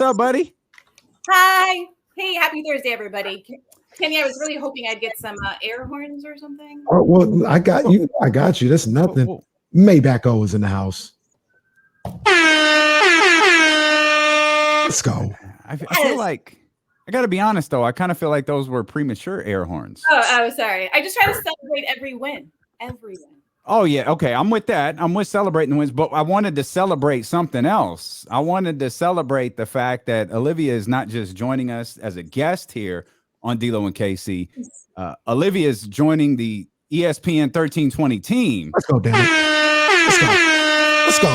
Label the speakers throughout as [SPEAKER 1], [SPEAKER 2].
[SPEAKER 1] What's up, buddy?
[SPEAKER 2] Hi. Hey, happy Thursday, everybody. Kenny, I was really hoping I'd get some air horns or something.
[SPEAKER 3] Oh, well, I got you. That's nothing. Maybach O is in the house. Let's go.
[SPEAKER 1] I feel like, I got to be honest, though. I kind of feel like those were premature air horns.
[SPEAKER 2] Oh, sorry. I just try to celebrate every win. Every win.
[SPEAKER 1] Oh, yeah. Okay. I'm with that. I'm with celebrating the wins, but I wanted to celebrate something else. I wanted to celebrate the fact that Olivia is not just joining us as a guest here on D-Lo and KC. Olivia is joining the ESPN 1320 team.
[SPEAKER 3] Let's go, damn it. Let's go.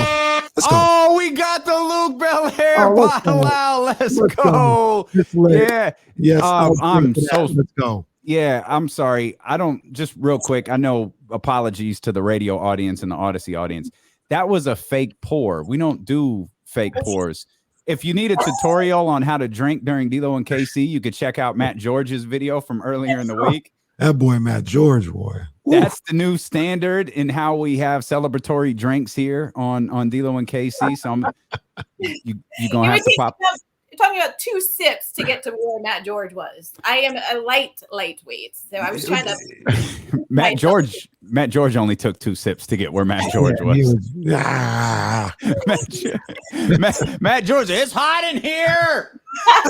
[SPEAKER 1] Oh, we got the Luke Belair bottle out. Let's go. Yeah.
[SPEAKER 3] Yes.
[SPEAKER 1] I'm so.
[SPEAKER 3] Let's go.
[SPEAKER 1] Yeah, I'm sorry. I don't, just real quick. I know, apologies to the radio audience and the Odyssey audience. That was a fake pour. We don't do fake pours. If you need a tutorial on how to drink during D-Lo and KC, you could check out Matt George's video from earlier in the week.
[SPEAKER 3] That boy, Matt George, boy.
[SPEAKER 1] That's the new standard in how we have celebratory drinks here on D-Lo and KC. So you're going to have to pop.
[SPEAKER 2] You're talking about 2 sips to get to where Matt George was. I am a lightweight. So I was trying to.
[SPEAKER 1] Matt George only took 2 sips to get where Matt George was. Matt George, it's hot in here.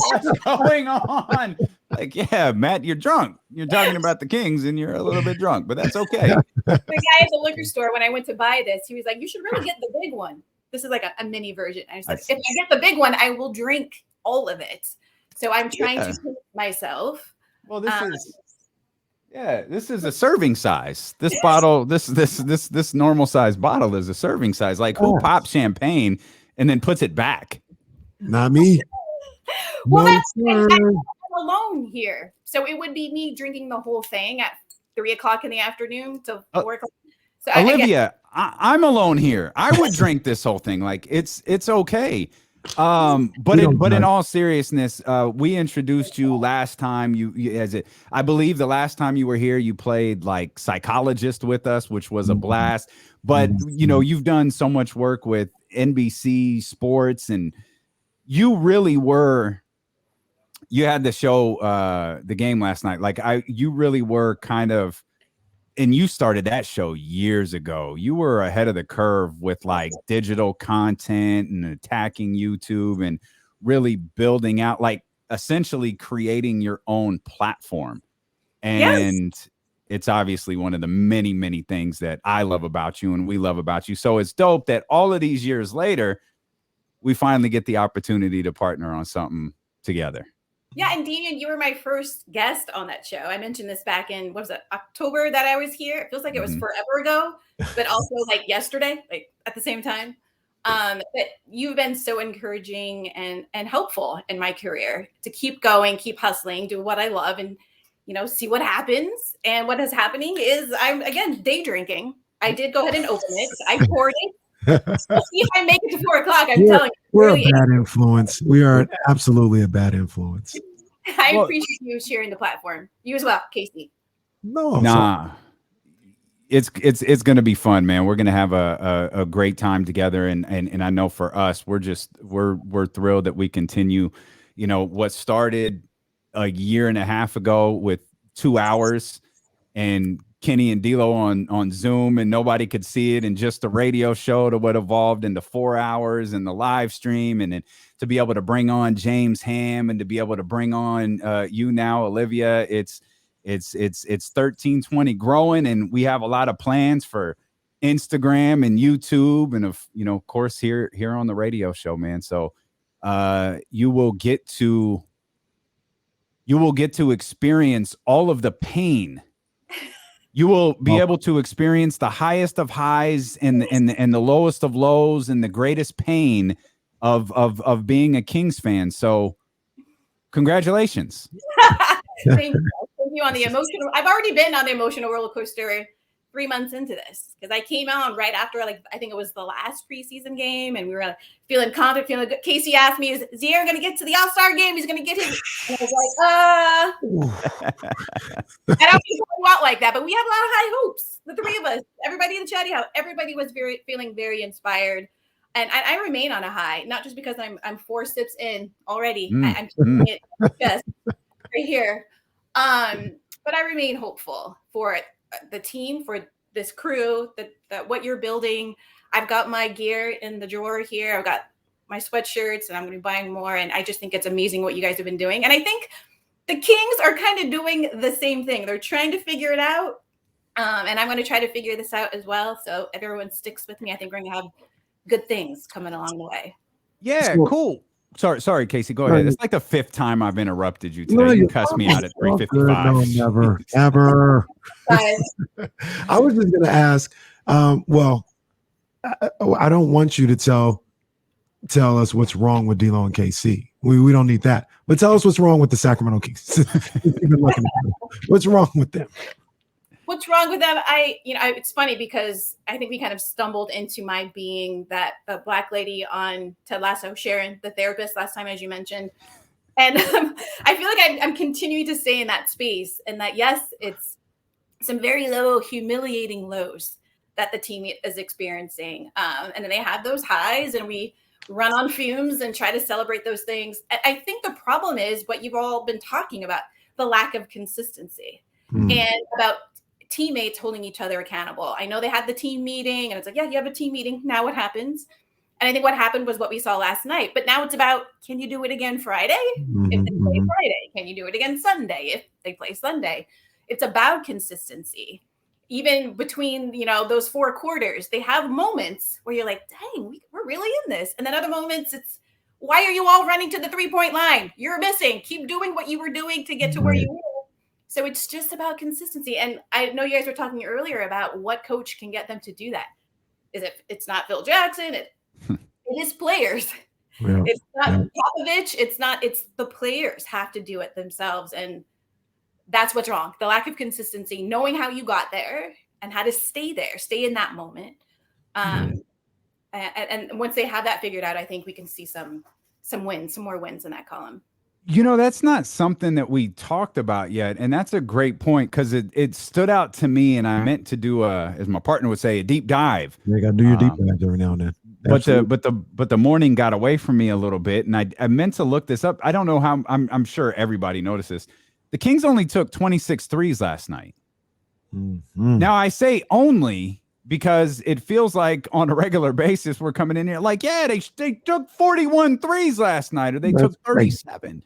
[SPEAKER 1] What's going on? Like, yeah, Matt, you're drunk. You're talking about the Kings and you're a little bit drunk, but that's okay.
[SPEAKER 2] The guy at the liquor store, when I went to buy this, he was like, you should really get the big one. This is like a mini version. I was like, if I get the big one, I will drink all of it. So I'm trying to pace myself.
[SPEAKER 1] Well, this is a serving size. This bottle, this normal size bottle is a serving size. Like, who pops champagne and then puts it back?
[SPEAKER 3] Not me.
[SPEAKER 2] Well, I'm alone here, so it would be me drinking the whole thing at 3 o'clock in the afternoon to 4 o'clock. So
[SPEAKER 1] Olivia, I'm alone here. I would drink this whole thing. Like, it's okay. But in all seriousness, we introduced you last time. I believe the last time you were here, you played like psychologist with us, which was a blast. But you've done so much work with NBC Sports, and you really were. You had the show, the game last night. Like you really were kind of. And you started that show years ago. You were ahead of the curve with like digital content and attacking YouTube and really building out, like essentially creating your own platform. And it's obviously one of the many, many things that I love about you and we love about you. So it's dope that all of these years later, we finally get the opportunity to partner on something together.
[SPEAKER 2] Yeah, and Damian, you were my first guest on that show. I mentioned this back in, what was it, October that I was here? It feels like it was forever ago, but also like yesterday, like at the same time. But you've been so encouraging and helpful in my career to keep going, keep hustling, do what I love, and see what happens. And what is happening is I'm again day drinking. I did go ahead and open it. I poured it. See if I make it to 4 o'clock. I'm telling you,
[SPEAKER 3] we're a bad influence. We are absolutely a bad influence.
[SPEAKER 2] I appreciate you sharing the platform. You as well, Casey.
[SPEAKER 1] It's going to be fun, man. We're going to have a great time together, and I know for us, we're thrilled that we continue. What started a year and a half ago with 2 hours and Kenny and D-Lo on Zoom, and nobody could see it, and just the radio show to what evolved into 4 hours and the live stream, and then to be able to bring on James Ham and to be able to bring on you now, Olivia. It's 1320 growing, and we have a lot of plans for Instagram and YouTube, and of course here on the radio show, man. So you will get to experience all of the pain. You will be able to experience the highest of highs and the lowest of lows and the greatest pain of being a Kings fan. So congratulations.
[SPEAKER 2] Thank you on the emotional. I've already been on the emotional roller coaster 3 months into this, because I came out right after, like, I think it was the last preseason game, and we were feeling confident, feeling good. Casey asked me, is Zier going to get to the All-Star game? He's going to get his. And I was like, I don't go out like that, but we have a lot of high hopes, the three of us, everybody in the chat, everybody was feeling very inspired. And I remain on a high, not just because I'm 4 sips in already. I'm keeping it just right here. But I remain hopeful for the team, for this crew, that what you're building. I've got my gear in the drawer here. I've got my sweatshirts, and I'm going to be buying more. And I just think it's amazing what you guys have been doing. And I think the Kings are kind of doing the same thing. They're trying to figure it out. And I'm going to try to figure this out as well. So if everyone sticks with me, I think we're going to have good things coming along the way.
[SPEAKER 1] Yeah, cool. Sorry, Casey. Go ahead. It's like the 5th time I've interrupted you today.
[SPEAKER 3] No,
[SPEAKER 1] you cuss me out at 3:55.
[SPEAKER 3] No, never, ever. I was just gonna ask. Well, I don't want you to tell us what's wrong with D'Lo and KC. We don't need that. But tell us what's wrong with the Sacramento Kings. What's wrong with them?
[SPEAKER 2] What's wrong with them? It's funny because I think we kind of stumbled into my being that black lady on Ted Lasso, Sharon, the therapist last time, as you mentioned. And I feel like I'm continuing to stay in that space, and that, yes, it's some very low, humiliating lows that the team is experiencing. And then they have those highs, and we run on fumes and try to celebrate those things. I think the problem is what you've all been talking about, the lack of consistency and about teammates holding each other accountable. I know they had the team meeting, and it's like, yeah, you have a team meeting. Now what happens? And I think what happened was what we saw last night. But now it's about, can you do it again Friday? If they play Friday, can you do it again Sunday? If they play Sunday, it's about consistency. Even between, those 4 quarters, they have moments where you're like, dang, we're really in this. And then other moments, it's, why are you all running to the 3-point line? You're missing. Keep doing what you were doing to get to where you were. So it's just about consistency. And I know you guys were talking earlier about what coach can get them to do that. It's not Phil Jackson. It is players. Yeah. It's not Popovich. It's the players have to do it themselves. And that's what's wrong. The lack of consistency, knowing how you got there and how to stay there, stay in that moment. And once they have that figured out, I think we can see some wins, some more wins in that column.
[SPEAKER 1] That's not something that we talked about yet. And that's a great point, because it stood out to me, and I meant to do as my partner would say, a deep dive.
[SPEAKER 3] You got to do your deep dive every now and then.
[SPEAKER 1] But the morning got away from me a little bit, and I meant to look this up. I don't know how. I'm sure everybody noticed this. The Kings only took 26 threes last night. Now I say only because it feels like on a regular basis we're coming in here like, yeah, they took 41 threes last night, or they took 37.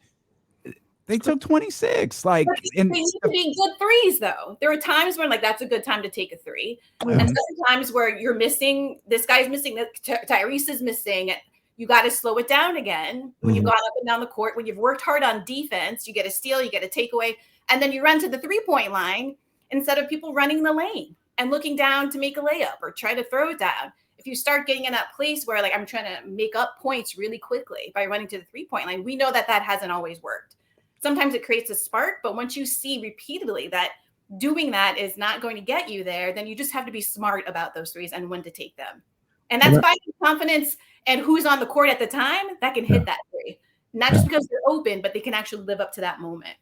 [SPEAKER 1] They took 26. Like,
[SPEAKER 2] they need to be good threes, though. There are times when, like, that's a good time to take a 3. And sometimes where you're missing, this guy's missing, Tyrese is missing. You got to slow it down again. When you've gone up and down the court, when you've worked hard on defense, you get a steal, you get a takeaway, and then you run to the 3-point line instead of people running the lane and looking down to make a layup or try to throw it down. If you start getting in that place where, like, I'm trying to make up points really quickly by running to the 3-point line, we know that hasn't always worked. Sometimes it creates a spark, but once you see repeatedly that doing that is not going to get you there, then you just have to be smart about those threes and when to take them. And that's finding confidence and who's on the court at the time that can hit that 3. Not just because they're open, but they can actually live up to that moment.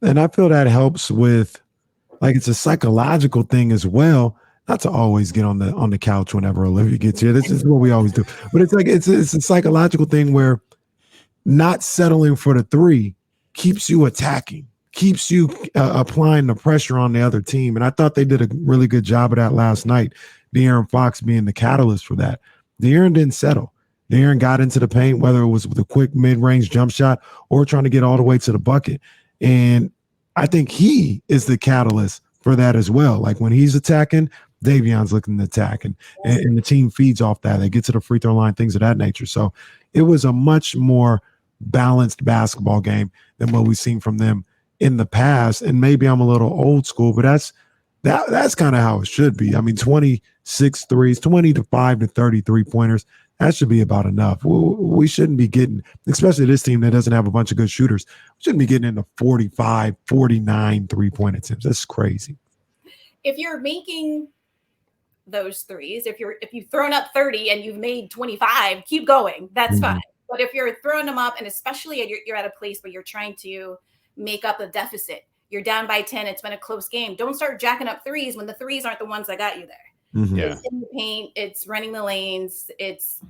[SPEAKER 3] And I feel that helps with, like, it's a psychological thing as well. Not to always get on the couch whenever Olivia gets here. This is what we always do. But it's like it's a psychological thing where not settling for the 3 keeps you attacking, keeps you applying the pressure on the other team. And I thought they did a really good job of that last night. De'Aaron Fox being the catalyst for that. De'Aaron didn't settle. De'Aaron got into the paint, whether it was with a quick mid-range jump shot or trying to get all the way to the bucket. And I think he is the catalyst for that as well. Like, when he's attacking, Davion's looking to attack, and the team feeds off that. They get to the free throw line, things of that nature. So it was a much more balanced basketball game than what we've seen from them in the past. And maybe I'm a little old school, but that's kind of how it should be. I mean, 26 threes, 25 to 33 pointers. That should be about enough. We shouldn't be getting, especially this team that doesn't have a bunch of good shooters, we shouldn't be getting into 45, 49 3-point attempts. That's crazy.
[SPEAKER 2] If you're making those threes, if you've thrown up 30 and you've made 25, keep going. That's fine. But if you're throwing them up, and especially you're at a place where you're trying to make up a deficit, you're down by 10, it's been a close game, don't start jacking up threes when the threes aren't the ones that got you there. It's in the paint, it's running the lanes, it's,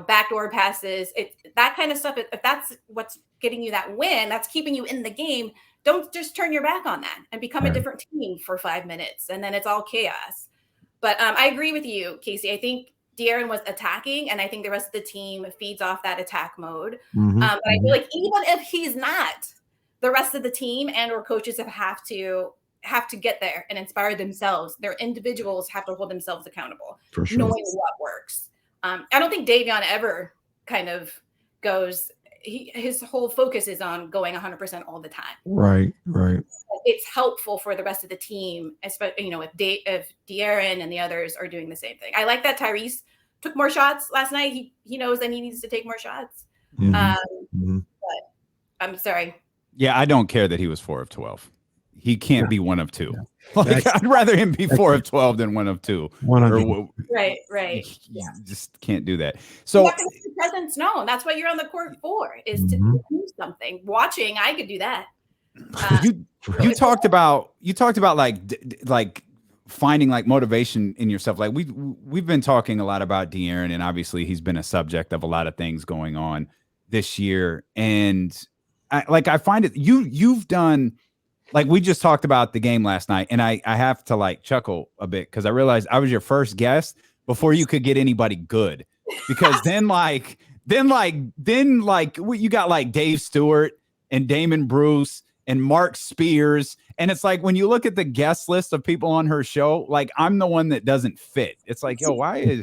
[SPEAKER 2] backdoor passes, it's that kind of stuff. If that's what's getting you that win, that's keeping you in the game, don't just turn your back on that and become a different team for 5 minutes, and then it's all chaos. But I agree with you, Casey. I think De'Aaron was attacking, and I think the rest of the team feeds off that attack mode. But I feel like even if he's not, the rest of the team and or coaches have to get there and inspire themselves. Their individuals have to hold themselves accountable, for sure, knowing what works. I don't think Davion ever kind of goes. His whole focus is on going 100% all the time.
[SPEAKER 3] Right.
[SPEAKER 2] It's helpful for the rest of the team, especially if De'Aaron and the others are doing the same thing. I like that Tyrese took more shots last night. He knows that he needs to take more shots. But I'm sorry.
[SPEAKER 1] Yeah, I don't care that he was 4 of 12. He can't be 1 of 2. Like, I'd rather him be 4 of 12 than 1 of 2.
[SPEAKER 2] Right.
[SPEAKER 1] You just can't do that. So
[SPEAKER 2] you have to make your presence known. That's what you're on the court for, is to do something. Watching, I could do that.
[SPEAKER 1] You talked about like finding like motivation in yourself. Like we've been talking a lot about De'Aaron, and obviously he's been a subject of a lot of things going on this year. And I find it you've done. Like we just talked about the game last night, and I have to like chuckle a bit because I realized I was your first guest before you could get anybody good. Because then you got like Dave Stewart and Damon Bruce and Mark Spears, and it's like when you look at the guest list of people on her show, like I'm the one that doesn't fit. It's like, yo, why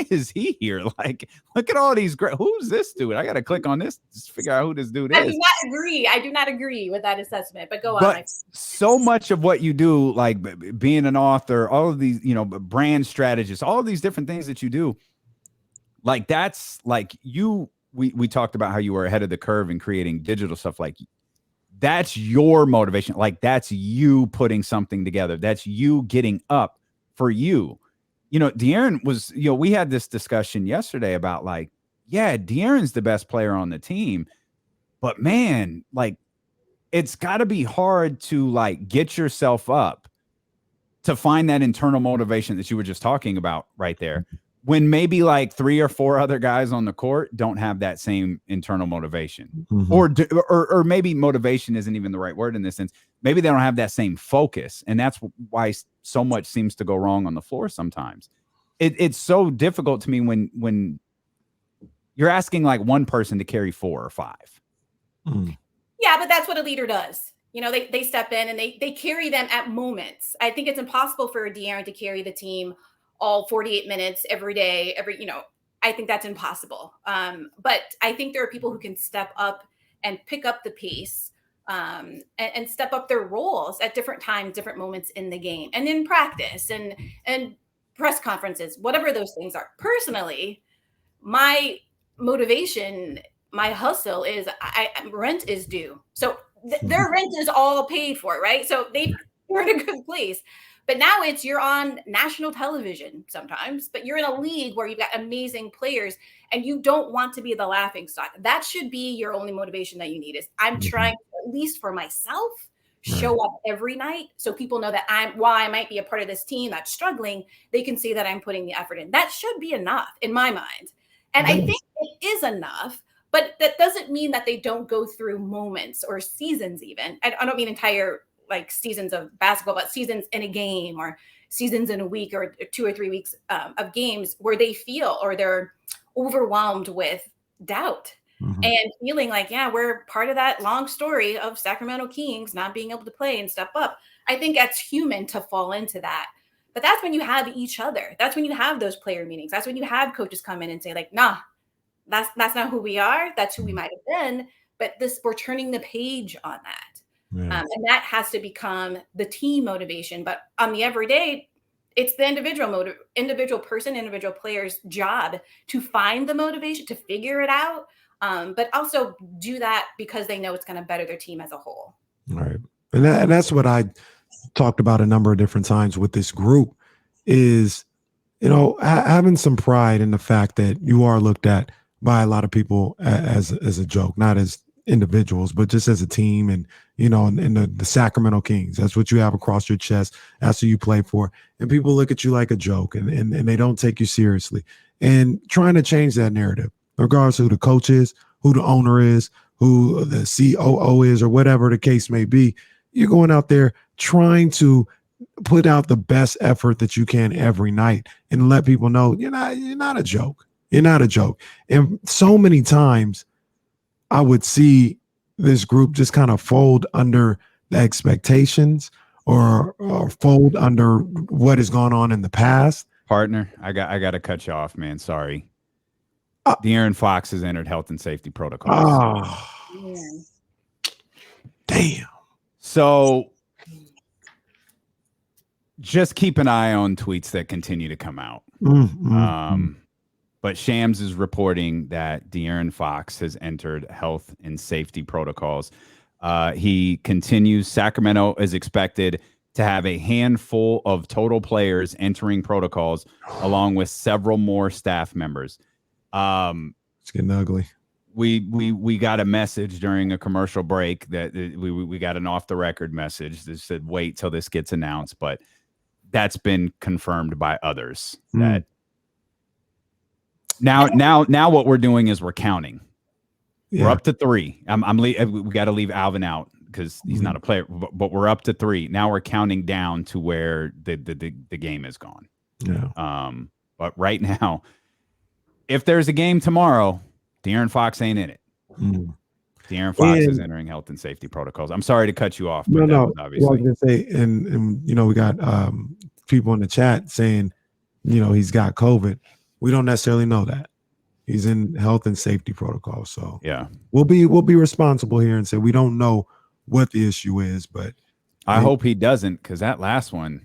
[SPEAKER 1] is he here? Like, look at all these great. Who's this dude? I got to click on this to figure out who this dude is.
[SPEAKER 2] I do not agree with that assessment. But go on.
[SPEAKER 1] But so much of what you do, like being an author, all of these, brand strategists, all of these different things that you do, like that's like you. We talked about how you were ahead of the curve in creating digital stuff. Like that's your motivation. Like that's you putting something together. That's you getting up for you. De'Aaron was, we had this discussion yesterday about like, yeah, De'Aaron's the best player on the team, but man, like it's got to be hard to like get yourself up to find that internal motivation that you were just talking about right there. When maybe like 3 or 4 other guys on the court don't have that same internal motivation, or maybe motivation isn't even the right word in this sense. Maybe they don't have that same focus. And that's why so much seems to go wrong on the floor sometimes. It's so difficult to me when you're asking like one person to carry 4 or 5.
[SPEAKER 2] Yeah, but that's what a leader does. They step in and they carry them at moments. I think it's impossible for De'Aaron to carry the team all 48 minutes every day, I think that's impossible. But I think there are people who can step up and pick up the pace and step up their roles at different times, different moments in the game and in practice and press conferences, whatever those things are. Personally, my motivation, my hustle is rent is due. So their rent is all paid for, right? So we're in a good place. But now you're on national television sometimes, but you're in a league where you've got amazing players and you don't want to be the laughing stock. That should be your only motivation that you need is I'm trying, at least for myself, show up every night so people know that while I might be a part of this team that's struggling, they can see that I'm putting the effort in. That should be enough in my mind. And I think it is enough, but that doesn't mean that they don't go through moments or seasons even. I don't mean entire like seasons of basketball, but seasons in a game or seasons in a week or 2 or 3 weeks of games where they feel or they're overwhelmed with doubt and feeling like, yeah, we're part of that long story of Sacramento Kings not being able to play and step up. I think that's human to fall into that. But that's when you have each other. That's when you have those player meetings. That's when you have coaches come in and say like, nah, that's not who we are. That's who we might have been. But we're turning the page on that. Yeah. And that has to become the team motivation. But on the everyday, it's the individual person, individual player's job to find the motivation, to figure it out, but also do that because they know it's going to better their team as a whole.
[SPEAKER 3] Right. And that's what I talked about a number of different times with this group is, having some pride in the fact that you are looked at by a lot of people as a joke, not as individuals, but just as a team, and in the Sacramento Kings, that's what you have across your chest. That's who you play for, and people look at you like a joke, and they don't take you seriously. And trying to change that narrative, regardless of who the coach is, who the owner is, who the COO is, or whatever the case may be, you're going out there trying to put out the best effort that you can every night and let people know you're not a joke. You're not a joke. And so many times I would see this group just kind of fold under the expectations or fold under what has gone on in the past.
[SPEAKER 1] Partner, I got to cut you off, man. Sorry. De'Aaron Fox has entered health and safety protocols.
[SPEAKER 3] Damn.
[SPEAKER 1] So just keep an eye on tweets that continue to come out. But Shams is reporting that De'Aaron Fox has entered health and safety protocols. He continues. Sacramento is expected to have a handful of total players entering protocols, along with several more staff members.
[SPEAKER 3] It's getting ugly.
[SPEAKER 1] We got a message during a commercial break that we got an off the record message that said wait till this gets announced, but that's been confirmed by others. That now what we're doing is we're counting. We're up to 3. We got to leave Alvin out because he's not a player, but we're up to 3. Now we're counting down to where the game is gone.
[SPEAKER 3] Yeah.
[SPEAKER 1] But right now, if there's a game tomorrow, De'Aaron Fox ain't in it. De'Aaron Fox is entering health and safety protocols. I'm sorry to cut you off. But
[SPEAKER 3] no.
[SPEAKER 1] Obviously.
[SPEAKER 3] Well, I was gonna say, and we got people in the chat saying, he's got COVID. We don't necessarily know that. He's in health and safety protocols. So
[SPEAKER 1] yeah,
[SPEAKER 3] we'll be responsible here and say we don't know what the issue is, but
[SPEAKER 1] I hope he doesn't, because the last one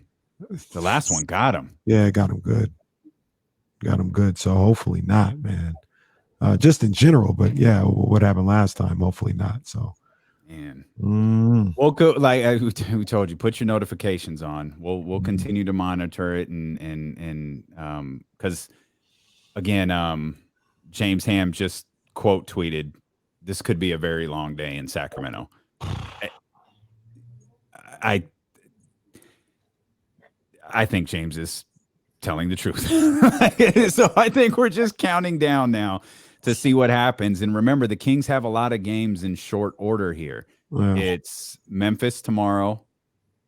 [SPEAKER 1] got him.
[SPEAKER 3] Yeah, it got him good. So hopefully not, man. Just in general, but yeah, what happened last time? Hopefully not. So,
[SPEAKER 1] man, we'll go. Like we told you, put your notifications on. We'll continue to monitor it, and because again, James Ham just quote tweeted, "This could be a very long day in Sacramento." I think James is telling the truth. So I think we're just counting down now to see what happens. And remember, the Kings have a lot of games in short order here.
[SPEAKER 3] Wow.
[SPEAKER 1] It's Memphis tomorrow,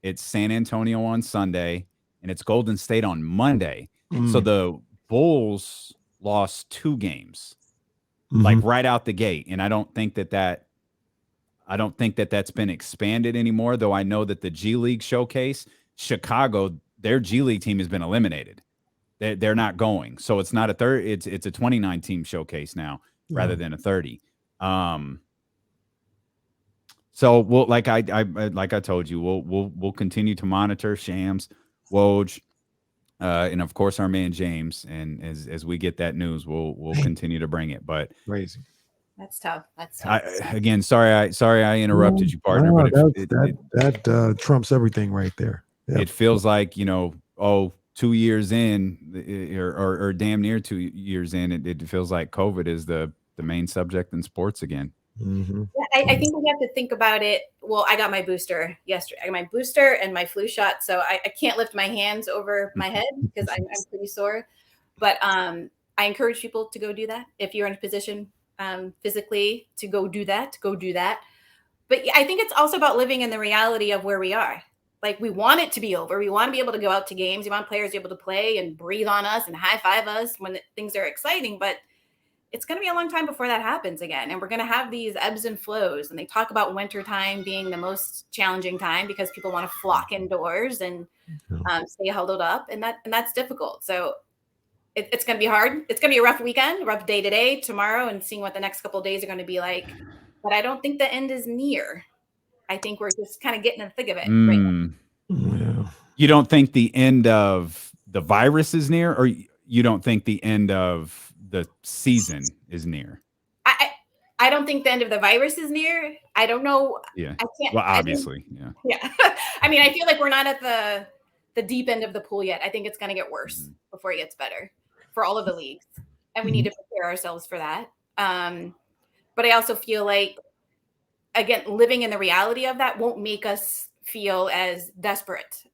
[SPEAKER 1] it's San Antonio on Sunday, and it's Golden State on Monday. So the Bulls lost 2 games, like right out the gate. And I don't think that's been expanded anymore, though I know that the G League showcase, Chicago, their G League team has been eliminated. They're not going. So it's not a 30, it's a 29 team showcase now rather than a 30. So we'll, like I told you, we'll continue to monitor Shams, Woj, and of course our man James. And as we get that news, we'll continue to bring it. But
[SPEAKER 3] crazy.
[SPEAKER 2] That's tough.
[SPEAKER 1] Again, sorry I interrupted you, partner. But
[SPEAKER 3] that trumps everything right there. Yep.
[SPEAKER 1] It feels like 2 years in, or damn near 2 years in, it feels like COVID is the main subject in sports again.
[SPEAKER 2] Yeah, I think we have to think about it. Well, I got my booster yesterday. I got my booster and my flu shot, so I can't lift my hands over my head because I'm pretty sore. But I encourage people to go do that. If you're in a position physically to go do that. But I think it's also about living in the reality of where we are. Like, we want it to be over. We want to be able to go out to games. We want players to be able to play and breathe on us and high five us when things are exciting. But it's going to be a long time before that happens again. And we're going to have these ebbs and flows. And they talk about wintertime being the most challenging time because people want to flock indoors and stay huddled up. And that's difficult. So it's going to be hard. It's going to be a rough weekend, rough day today, tomorrow, and seeing what the next couple of days are going to be like. But I don't think the end is near. I think we're just kind of getting in the thick of it right now.
[SPEAKER 3] Yeah.
[SPEAKER 1] You don't think the end of the virus is near, or you don't think the end of the season is near?
[SPEAKER 2] I don't think the end of the virus is near. I don't know.
[SPEAKER 1] Yeah.
[SPEAKER 2] I can't.
[SPEAKER 1] Well, obviously.
[SPEAKER 2] Yeah. I mean, I feel like we're not at the deep end of the pool yet. I think it's going to get worse before it gets better for all of the leagues. And we need to prepare ourselves for that. But I also feel like again, living in the reality of that won't make us feel as desperate,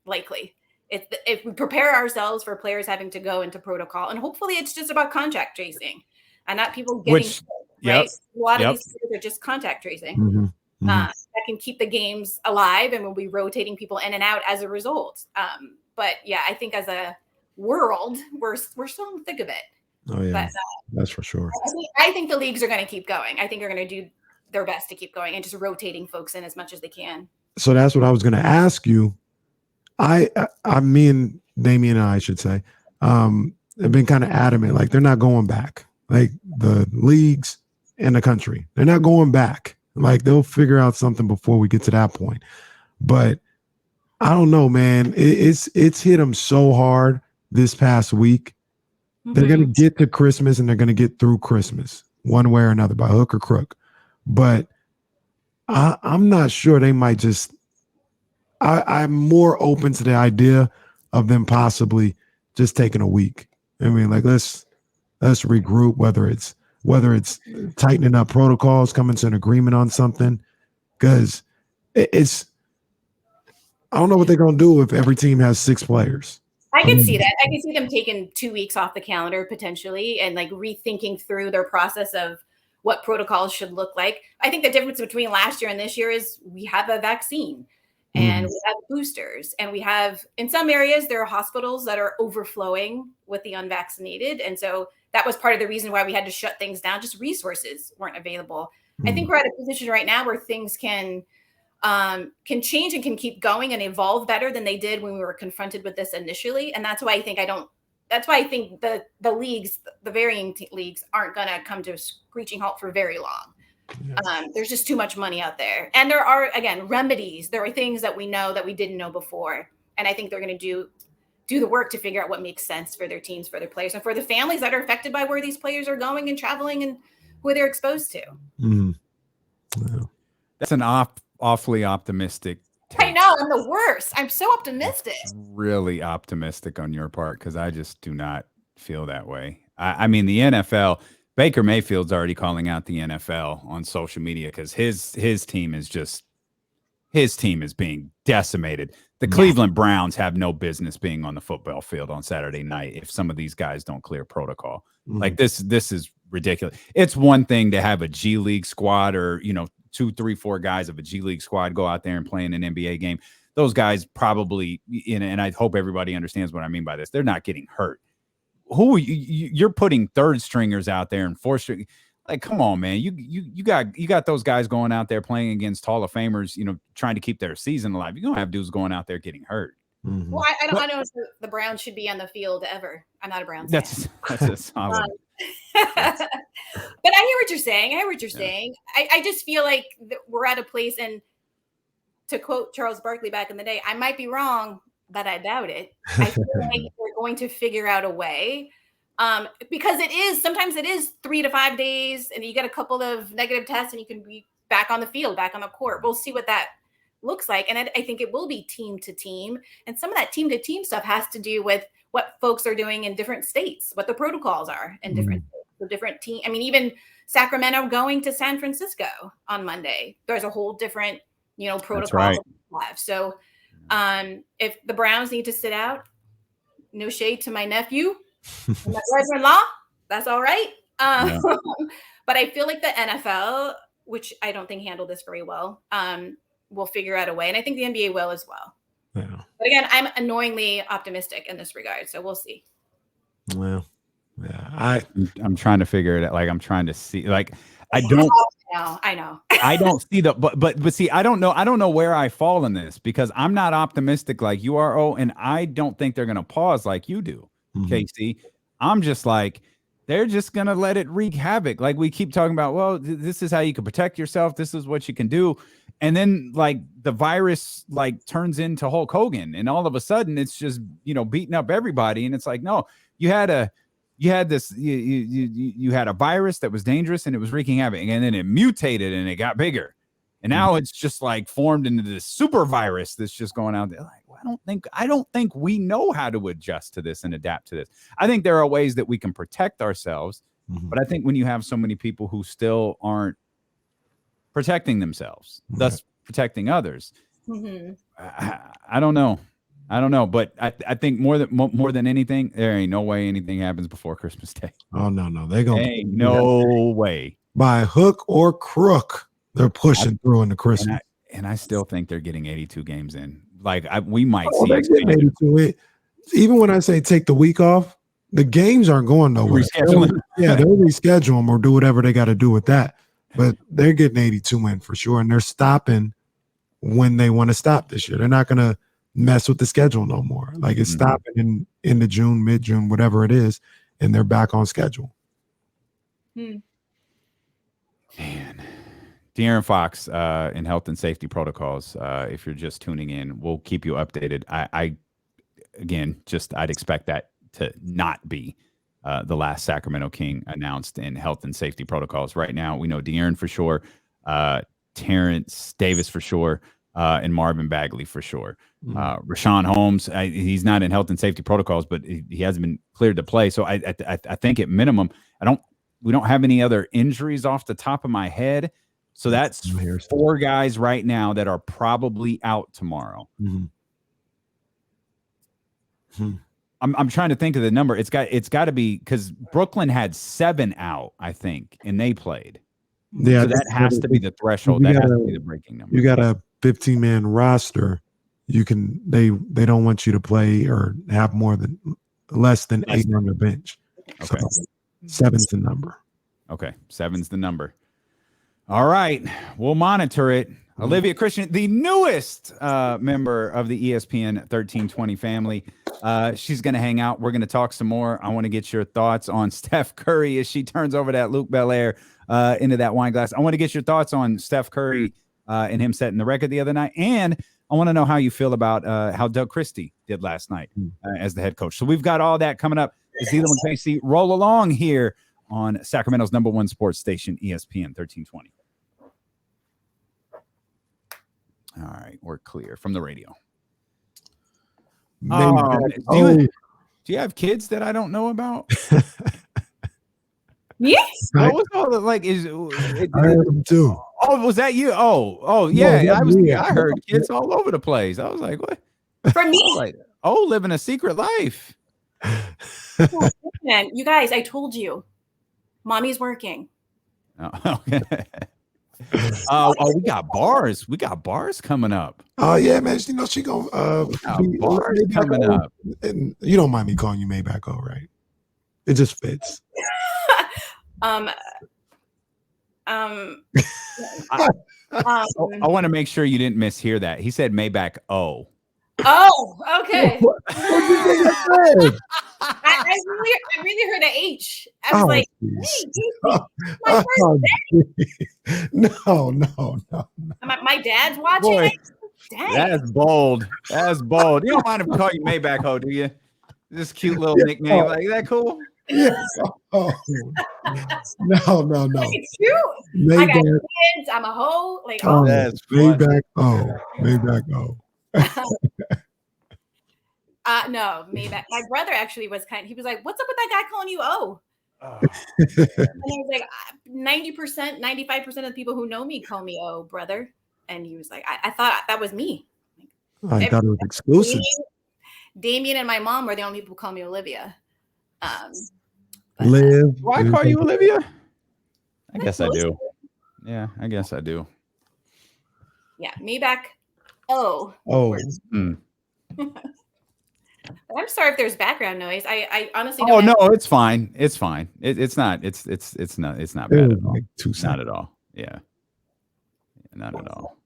[SPEAKER 2] likely. If we prepare ourselves for players having to go into protocol, and hopefully it's just about contact tracing and not people getting sick, right? A lot of these players are just contact tracing. That can keep the games alive, and we'll be rotating people in and out as a result. But yeah, I think as a world, we're still in the thick of it.
[SPEAKER 3] Oh yeah, but, that's for sure.
[SPEAKER 2] I think the leagues are going to keep going. I think they're going to do their best to keep going and just rotating folks in as much as they can.
[SPEAKER 3] So that's what I was going to ask you. Me and Damien and I should say, have been kind of adamant, like they're not going back. Like the leagues and the country, they're not going back. Like they'll figure out something before we get to that point. But I don't know, man. It's hit them so hard this past week. They're going to get to Christmas and they're going to get through Christmas one way or another, by hook or crook. But I'm not sure. They might just. I'm more open to the idea of them possibly just taking a week. I mean, like let's regroup. Whether it's tightening up protocols, coming to an agreement on something, because it's. I don't know what they're gonna do if every team has 6 players.
[SPEAKER 2] I can see that. I can see them taking 2 weeks off the calendar potentially, and like rethinking through their process of what protocols should look like. I think the difference between last year and this year is we have a vaccine. And we have boosters, and we have, in some areas, there are hospitals that are overflowing with the unvaccinated. And so that was part of the reason why we had to shut things down. Just resources weren't available. I think we're at a position right now where things can change and can keep going and evolve better than they did when we were confronted with this initially. And that's why I think the leagues, the varying leagues aren't going to come to a screeching halt for very long. There's just too much money out there. And there are, again, remedies. There are things that we know that we didn't know before. And I think they're going to do the work to figure out what makes sense for their teams, for their players, and for the families that are affected by where these players are going and traveling and who they're exposed to.
[SPEAKER 3] Wow.
[SPEAKER 1] That's an awfully optimistic take.
[SPEAKER 2] I know. I'm the worst. I'm so optimistic.
[SPEAKER 1] It's really optimistic on your part, because I just do not feel that way. I mean, the NFL... Baker Mayfield's already calling out the NFL on social media because his team is being decimated. The Cleveland Browns have no business being on the football field on Saturday night if some of these guys don't clear protocol. Like this is ridiculous. It's one thing to have a G League squad or 2, 3, 4 guys of a G League squad go out there and play in an NBA game. Those guys probably, and I hope everybody understands what I mean by this, they're not getting hurt. Who you're putting third stringers out there and fourth string, like, come on, man. You got those guys going out there playing against Hall of Famers, trying to keep their season alive. You're gonna have dudes going out there getting hurt.
[SPEAKER 2] Well, I don't know if the Browns should be on the field ever. I'm not a Browns fan.
[SPEAKER 1] That's a solid.
[SPEAKER 2] But I hear what you're saying. I just feel like we're at a place, and to quote Charles Barkley back in the day, I might be wrong, but I doubt it. I feel like we're going to figure out a way, because sometimes it is 3 to 5 days, and you get a couple of negative tests and you can be back on the field, back on the court. We'll see what that looks like. And I think it will be team to team. And some of that team to team stuff has to do with what folks are doing in different states, what the protocols are in different states, the different team. I mean, even Sacramento going to San Francisco on Monday, there's a whole different, protocol. Right. So if the Browns need to sit out, no shade to my nephew, my brother-in-law, that's all right. But I feel like the NFL, which I don't think handled this very well, will figure out a way. And I think the NBA will as well. Yeah. But again, I'm annoyingly optimistic in this regard. So we'll see.
[SPEAKER 3] Well, yeah,
[SPEAKER 1] I'm trying to figure it out. Like, I'm trying to see, like, I know. I don't see but see, I don't know where I fall in this, because I'm not optimistic like you are. And I don't think they're going to pause like you do, Casey. I'm just like, they're just going to let it wreak havoc. Like we keep talking about, well, this is how you can protect yourself. This is what you can do. And then like the virus like turns into Hulk Hogan, and all of a sudden it's just, beating up everybody. And it's like, no, you had a virus that was dangerous and it was wreaking havoc, and then it mutated and it got bigger. And now it's just like formed into this super virus that's just going out there. Like, well, I don't think we know how to adjust to this and adapt to this. I think there are ways that we can protect ourselves, but I think when you have so many people who still aren't protecting themselves, thus protecting others.
[SPEAKER 2] Mm-hmm.
[SPEAKER 1] I don't know. But I think more than anything, there ain't no way anything happens before Christmas Day.
[SPEAKER 3] Oh no, they're gonna
[SPEAKER 1] no way.
[SPEAKER 3] By hook or crook, they're pushing through into Christmas.
[SPEAKER 1] And I still think they're getting 82 games in. Like we might see
[SPEAKER 3] they're getting 82 in. Even when I say take the week off, the games aren't going nowhere. They'll reschedule them or do whatever they got to do with that. But they're getting 82 in for sure, and they're stopping when they want to stop this year. They're not going to mess with the schedule no more. Like it's stopping in the June, mid-June, whatever it is, and they're back on schedule.
[SPEAKER 1] Man, De'Aaron Fox in health and safety protocols. If you're just tuning in, we'll keep you updated. I'd expect that to not be the last Sacramento King announced in health and safety protocols. Right now, we know De'Aaron for sure, Terrence Davis for sure, and Marvin Bagley for sure. Rashawn Holmes, he's not in health and safety protocols, but he hasn't been cleared to play. So I think at minimum, we don't have any other injuries off the top of my head. So that's 4 guys right now that are probably out tomorrow. I'm trying to think of the number. It's got to be because Brooklyn had 7 out, I think, and they played. Yeah, so that has to be the threshold. That has to be the breaking number.
[SPEAKER 3] You got a 15-man roster. You can they don't want you to play or have less than 8 on your bench.
[SPEAKER 1] Okay,
[SPEAKER 3] so 7's the number.
[SPEAKER 1] Okay, 7's the number. All right, we'll monitor it. Olivia Christian, the newest member of the ESPN 1320 family. She's going to hang out. We're going to talk some more. I want to get your thoughts on Steph Curry as she turns over that Luke Belaire into that wine glass. I want to get your thoughts on Steph Curry and him setting the record the other night. And I want to know how you feel about how Doug Christie did last night as the head coach. So we've got all that coming up. It's Elo and Casey. Roll along here on Sacramento's #1 sports station, ESPN 1320. All right, we're clear from the radio. Do you have kids that I don't know about?
[SPEAKER 2] Yes.
[SPEAKER 1] What was all the like?
[SPEAKER 3] I heard them too.
[SPEAKER 1] Oh, was that you? Oh, yeah. I heard kids all over the place. I was like, what?
[SPEAKER 2] For me,
[SPEAKER 1] like, living a secret life.
[SPEAKER 2] Man, you guys, I told you, mommy's working.
[SPEAKER 1] Oh, okay. We got bars. We got bars coming up.
[SPEAKER 3] Oh yeah, man. She gonna
[SPEAKER 1] bars coming up.
[SPEAKER 3] And you don't mind me calling you Maybach, right? It just fits.
[SPEAKER 1] I want to make sure you didn't mishear that. He said Maybach O.
[SPEAKER 2] Oh, okay.
[SPEAKER 3] What did you think I said?
[SPEAKER 2] I really heard an H. I was like, hey, my first
[SPEAKER 3] day. No.
[SPEAKER 2] My dad's watching.
[SPEAKER 1] Boy, that's bold. That's bold. You don't mind if I call you Maybach Ho, do you? This cute little nickname. Like, is that cool?
[SPEAKER 3] Yes. Oh. No.
[SPEAKER 2] It's cute. Maybach. I got kids. I'm a hoe. Like,
[SPEAKER 3] that's Maybach O.
[SPEAKER 2] No, Maybach. My brother actually was he was like, "What's up with that guy calling you O?" And I was like, 90%, 95% of the people who know me call me O, brother. And he was like, I thought that was me.
[SPEAKER 3] I thought it was exclusive.
[SPEAKER 2] Damien and my mom were the only people who call me Olivia.
[SPEAKER 3] Liv.
[SPEAKER 1] Do I call you Olivia? I guess I do. Yeah, I guess I do.
[SPEAKER 2] Yeah, Maybach O. I'm sorry if there's background noise. I honestly don't.
[SPEAKER 1] No, it's fine. It's fine. It's not. It's not bad at all. Not at all. Yeah. Not at all.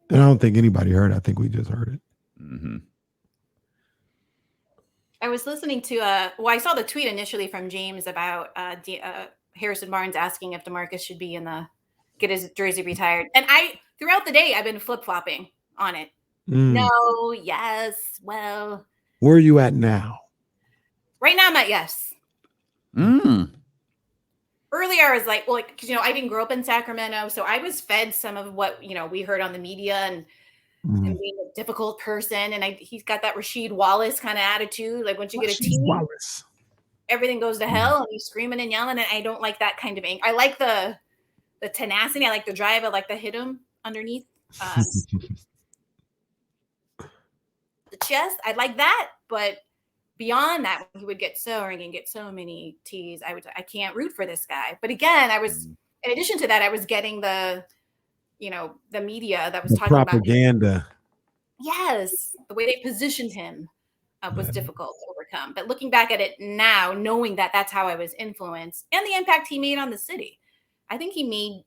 [SPEAKER 3] And I don't think anybody heard it. I think we just heard it.
[SPEAKER 1] Mm-hmm.
[SPEAKER 2] I was listening to I saw the tweet initially from James about Harrison Barnes asking if DeMarcus should be get his jersey retired. And throughout the day I've been flip-flopping on it. No, yes, well.
[SPEAKER 3] Where are you at now?
[SPEAKER 2] Right now I'm at yes. Earlier I was like, well, because I didn't grow up in Sacramento, so I was fed some of what we heard on the media and being a difficult person, and he's got that Rasheed Wallace kind of attitude. Like once you get a team, everything goes to hell, and he's screaming and yelling, and I don't like that kind of anger. I like the tenacity. I like the drive. I like to hit him underneath the chest. I like that, but beyond that, he would get soaring and get so many T's. I can't root for this guy. But again, in addition to that, I was getting the media that was talking
[SPEAKER 3] propaganda.
[SPEAKER 2] About yes, the way they positioned him was difficult to overcome. But looking back at it now, knowing that that's how I was influenced and the impact he made on the city, I think he made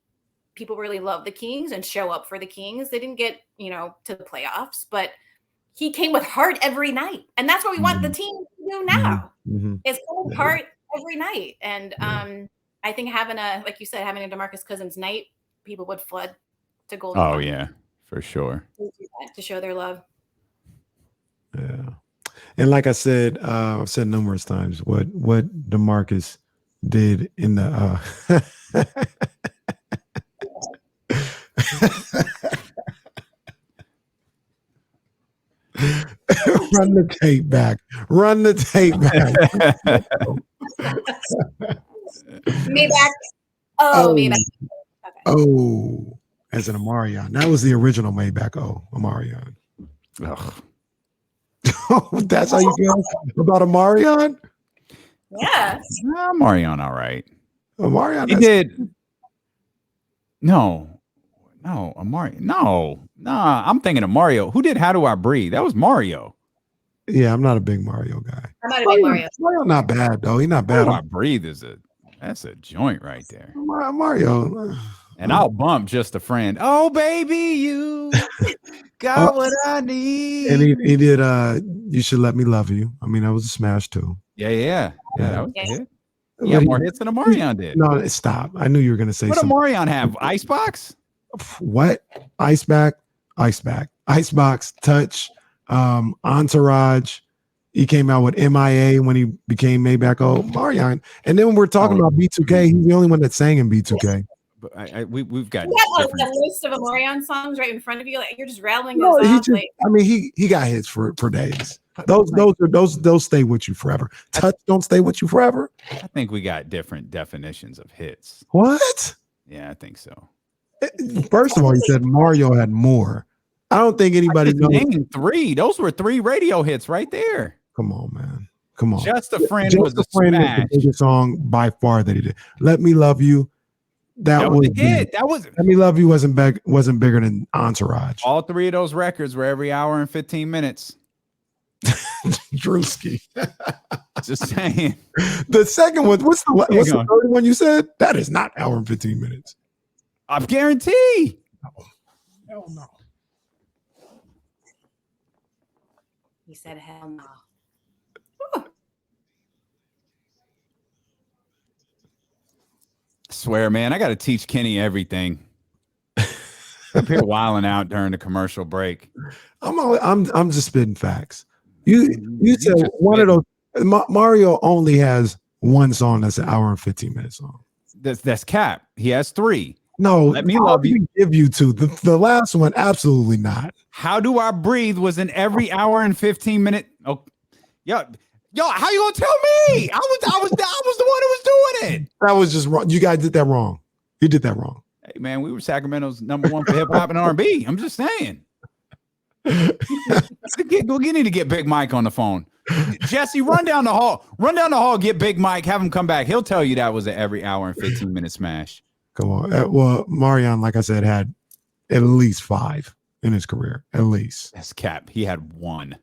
[SPEAKER 2] people really love the Kings and show up for the Kings. They didn't get, to the playoffs, but he came with heart every night. And that's what we want the team to do now. Is come with heart every night. And I think having a DeMarcus Cousins night, people would flood to Golden.
[SPEAKER 1] Oh, yeah, for sure.
[SPEAKER 2] To show their love.
[SPEAKER 3] Yeah. And like I said, I've said numerous times what DeMarcus did in the run the tape back. Run the tape back.
[SPEAKER 2] Maybach. Maybach. Okay.
[SPEAKER 3] Oh, as an Omarion. That was the original Maybach. Oh, Omarion.
[SPEAKER 1] Ugh.
[SPEAKER 3] That's how you feel about Omarion?
[SPEAKER 2] Yeah.
[SPEAKER 1] Omarion, all right.
[SPEAKER 3] Omarion.
[SPEAKER 1] He did. No, Omarion. No. Nah, I'm thinking of Mario. Who did How Do I Breathe? That was Mario.
[SPEAKER 3] Yeah, I'm not a big Mario guy.
[SPEAKER 2] I'm not a big Mario.
[SPEAKER 3] Mario not bad, though. He's not bad.
[SPEAKER 1] How Do I Breathe that's a joint right there.
[SPEAKER 3] Mario.
[SPEAKER 1] And I'll bump Just a Friend. Oh, baby, you got what I need.
[SPEAKER 3] And he did You Should Let Me Love You. I mean, that was a smash too.
[SPEAKER 1] Yeah. That was good. Yeah, more hits than Omarion did.
[SPEAKER 3] No, stop. I knew you were going to say
[SPEAKER 1] what
[SPEAKER 3] something.
[SPEAKER 1] What Omarion have? Icebox?
[SPEAKER 3] What? Icebox, Touch, Entourage. He came out with MIA when he became Maybach. Oh, Omarion. And then when we're talking about B2K, he's the only one that sang in B2K.
[SPEAKER 1] We've got
[SPEAKER 2] a list of Omarion songs right in front of you. Like you're just rattling those off.
[SPEAKER 3] He got hits for days. Those stay with you forever. Touch don't stay with you forever.
[SPEAKER 1] I think we got different definitions of hits.
[SPEAKER 3] What?
[SPEAKER 1] Yeah, I think so.
[SPEAKER 3] First of all, you said Mario had more. I don't think anybody knows.
[SPEAKER 1] Named 3. Those were 3 radio hits right there.
[SPEAKER 3] Come on, man. Come on.
[SPEAKER 1] Just a Friend was the smash.
[SPEAKER 3] The biggest song by far that he did. Let Me Love You. That was a
[SPEAKER 1] hit. That was
[SPEAKER 3] Let Me Love You wasn't bigger than Entourage.
[SPEAKER 1] All 3 of those records were every hour and 15 minutes.
[SPEAKER 3] Drewski.
[SPEAKER 1] Just saying.
[SPEAKER 3] The second one, what's the third one you said? That is not hour and 15 minutes.
[SPEAKER 1] I guarantee.
[SPEAKER 3] Hell no.
[SPEAKER 2] He said hell no.
[SPEAKER 1] Swear, man, I got to teach Kenny everything. Up here wilding out during the commercial break.
[SPEAKER 3] I'm just spitting facts. You said one of those. Mario only has one song that's an hour and 15 minutes long.
[SPEAKER 1] That's cap. He has 3.
[SPEAKER 3] No,
[SPEAKER 1] Let Me Love You.
[SPEAKER 3] Give you 2. The last one, absolutely not.
[SPEAKER 1] How Do I Breathe was in every hour and 15 minute. Oh, yo, how you gonna tell me? I was the one who was doing it.
[SPEAKER 3] That was just wrong. You guys did that wrong. You did that wrong.
[SPEAKER 1] Hey man, we were Sacramento's #1 for hip hop and R&B. I'm just saying. We need to get Big Mike on the phone. Jesse, run down the hall. Get Big Mike. Have him come back. He'll tell you that was an every hour and 15 minute smash.
[SPEAKER 3] Come on. Well, Marion, like I said, had at least 5 in his career. At least.
[SPEAKER 1] That's cap. He had 1.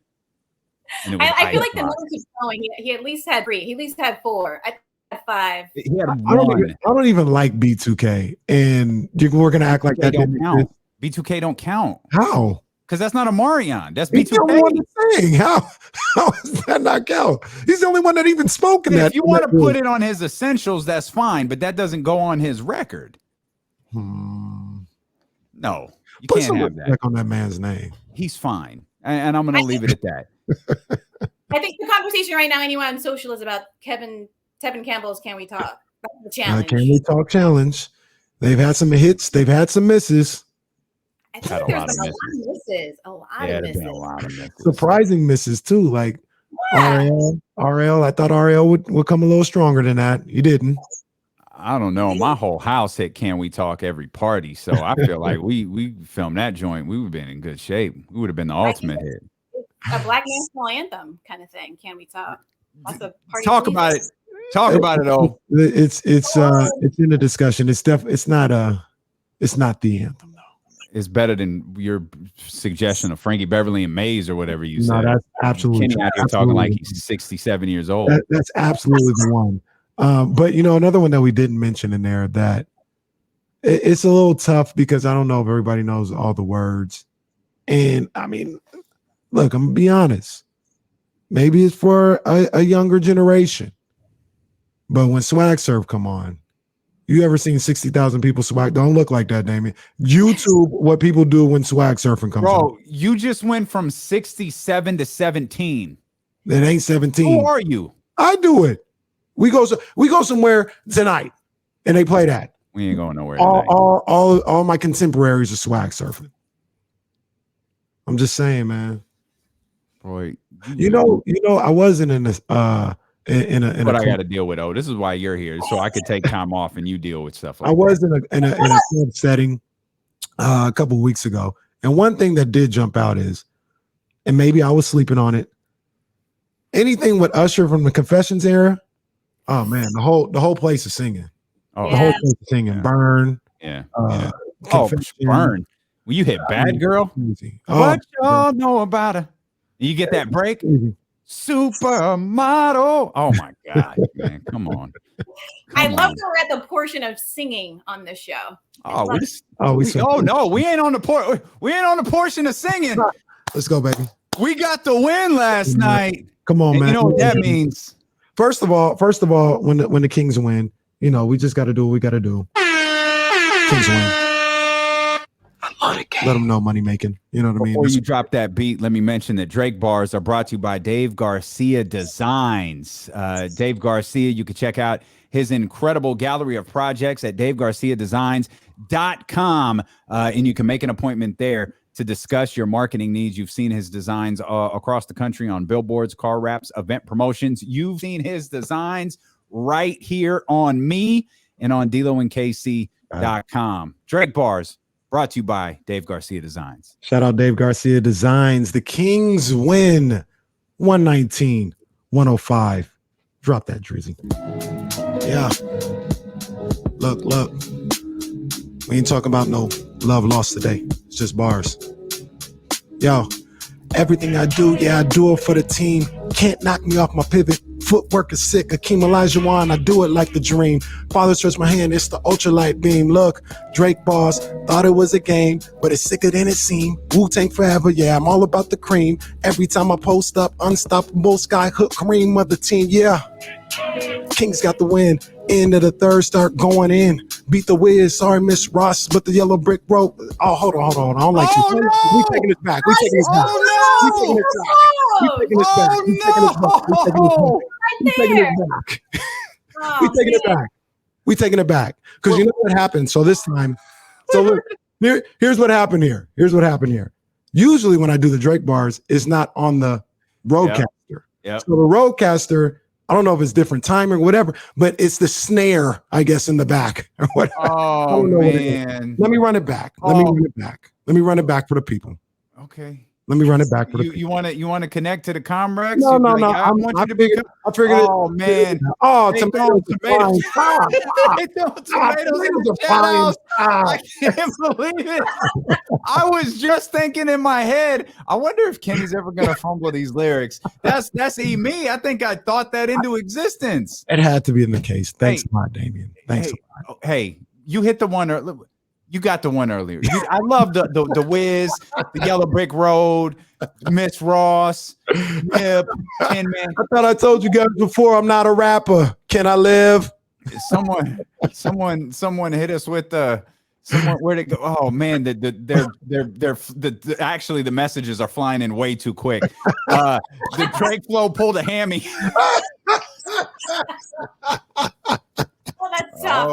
[SPEAKER 2] I feel like the number keeps going. He at least had 3. He at least had 4. I had 5.
[SPEAKER 1] He had 1.
[SPEAKER 3] I don't even like B2K, and we're gonna act like that
[SPEAKER 1] don't count. B2K don't count.
[SPEAKER 3] How?
[SPEAKER 1] Because that's not a Marion. That's B2K.
[SPEAKER 3] He's the only one that's saying. How does that not count? He's the only one that even spoke in that.
[SPEAKER 1] If you want to put it on his essentials, that's fine, but that doesn't go on his record. No, you
[SPEAKER 3] Put
[SPEAKER 1] can't have that.
[SPEAKER 3] Back on that man's name.
[SPEAKER 1] He's fine, and I'm going to leave it at that.
[SPEAKER 2] I think the conversation right now, anyone on social, is about Tevin Campbell's "Can We Talk?" That's the challenge.
[SPEAKER 3] Can We Talk challenge? They've had some hits. They've had some misses.
[SPEAKER 2] I think there's been a lot of misses.
[SPEAKER 3] Surprising misses too. Like RL. I thought RL would come a little stronger than that. He didn't.
[SPEAKER 1] I don't know. My whole house hit "Can We Talk" every party, so I feel like we filmed that joint. We would have been in good shape. We would have been the ultimate hit.
[SPEAKER 2] A Black national anthem kind of thing. Can we talk? Also,
[SPEAKER 1] talk about it. Talk about it though.
[SPEAKER 3] It's in the discussion. It's not the anthem though.
[SPEAKER 1] It's better than your suggestion of Frankie Beverly and Maze or whatever you said.
[SPEAKER 3] No, that's absolutely
[SPEAKER 1] Kenny out here talking like he's 67 years old.
[SPEAKER 3] That's absolutely the one. But another one that we didn't mention in there that it's a little tough because I don't know if everybody knows all the words. And I mean, look, I'm gonna be honest. Maybe it's for a younger generation. But when Swag Surf come on, you ever seen 60,000 people swag? Don't look like that, Damien. YouTube, what people do when Swag Surfing comes on.
[SPEAKER 1] Bro, you just went from 67 to 17.
[SPEAKER 3] It ain't 17.
[SPEAKER 1] Who are you?
[SPEAKER 3] I do it. We go somewhere tonight, and they play that.
[SPEAKER 1] We ain't going nowhere tonight.
[SPEAKER 3] All my contemporaries are Swag Surfing. I'm just saying, man.
[SPEAKER 1] Boy,
[SPEAKER 3] I wasn't in this
[SPEAKER 1] what I got to deal with. Oh, this is why you're here, so I could take time off and you deal with stuff like
[SPEAKER 3] I was in a club setting a couple of weeks ago, and one thing that did jump out is, and maybe I was sleeping on it, anything with Usher from the Confessions era. Oh man, the whole place is singing.
[SPEAKER 1] Oh,
[SPEAKER 3] the whole place is singing.
[SPEAKER 1] Yeah.
[SPEAKER 3] Burn.
[SPEAKER 1] Yeah.
[SPEAKER 3] Oh,
[SPEAKER 1] Burn. Well, you hit Bad Girl. What y'all know about her? You get that break. Supermodel. Oh my God, man. Come on.
[SPEAKER 2] I love that we're at the portion of singing on this show.
[SPEAKER 1] No, we ain't on the we ain't on the portion of singing.
[SPEAKER 3] Let's go, baby.
[SPEAKER 1] We got the win last night.
[SPEAKER 3] Come on, man.
[SPEAKER 1] You know what that means.
[SPEAKER 3] First of all, when the Kings win, we just got to do what we got to do. Kings win. Let them know money making. You know what I mean?
[SPEAKER 1] Before you drop that beat, let me mention that Drake bars are brought to you by Dave Garcia Designs. Dave Garcia, you can check out his incredible gallery of projects at davegarciadesigns.com. And you can make an appointment there to discuss your marketing needs. You've seen his designs across the country on billboards, car wraps, event promotions. You've seen his designs right here on me and on DeloandKC.com. Drake bars. Brought to you by Dave Garcia Designs.
[SPEAKER 3] Shout out Dave Garcia Designs. The Kings win 119-105. Drop that, Drizzy. Yeah. Look. We ain't talking about no love lost today. It's just bars. Yo, everything I do, I do it for the team. Can't knock me off my pivot. Footwork is sick. Akeem Olajuwon, I do it like the dream. Father stretch my hand, it's the ultralight beam. Look, Drake boss, thought it was a game, but it's sicker than it seemed. Wu-Tang forever, yeah, I'm all about the cream. Every time I post up, unstoppable sky hook cream of the team, yeah. Kings got the win. End of the third, start going in. Beat the Wiz. Sorry, Miss Ross, but the yellow brick road. Oh, hold on. I don't like this.
[SPEAKER 1] No.
[SPEAKER 3] We taking this back. We taking this back. We taking this back. We taking it back. Because you know what happened? So this time, look, here's what happened here. Usually when I do the Drake bars, it's not on the roadcaster.
[SPEAKER 1] Yep.
[SPEAKER 3] So the roadcaster, I don't know if it's different timing or whatever, but it's the snare, I guess, in the back.
[SPEAKER 1] Oh, man.
[SPEAKER 3] Let me run it back. Let me run it back for the people.
[SPEAKER 1] Okay.
[SPEAKER 3] Let me run it back for the people.
[SPEAKER 1] You want to connect to the Comrex?
[SPEAKER 3] No.
[SPEAKER 1] I figured it.
[SPEAKER 3] Oh,
[SPEAKER 1] man.
[SPEAKER 3] Oh, tomatoes.
[SPEAKER 1] Tomatoes are fine. I can't believe it. I was just thinking in my head, I wonder if Kenny's ever going to fumble these lyrics. That's me. I think I thought that into existence.
[SPEAKER 3] It had to be in the case. Thanks a lot, Damien. Thanks a lot.
[SPEAKER 1] Hey, you hit the one. You got the one earlier. I love the Wiz, the Yellow Brick Road, Miss Ross, Nip, Tin Man.
[SPEAKER 3] I thought I told you guys before I'm not a rapper. Can I live?
[SPEAKER 1] Someone hit us with the where'd it go? Oh man, actually the messages are flying in way too quick. The Drake flow pulled a hammy.
[SPEAKER 2] That's tough.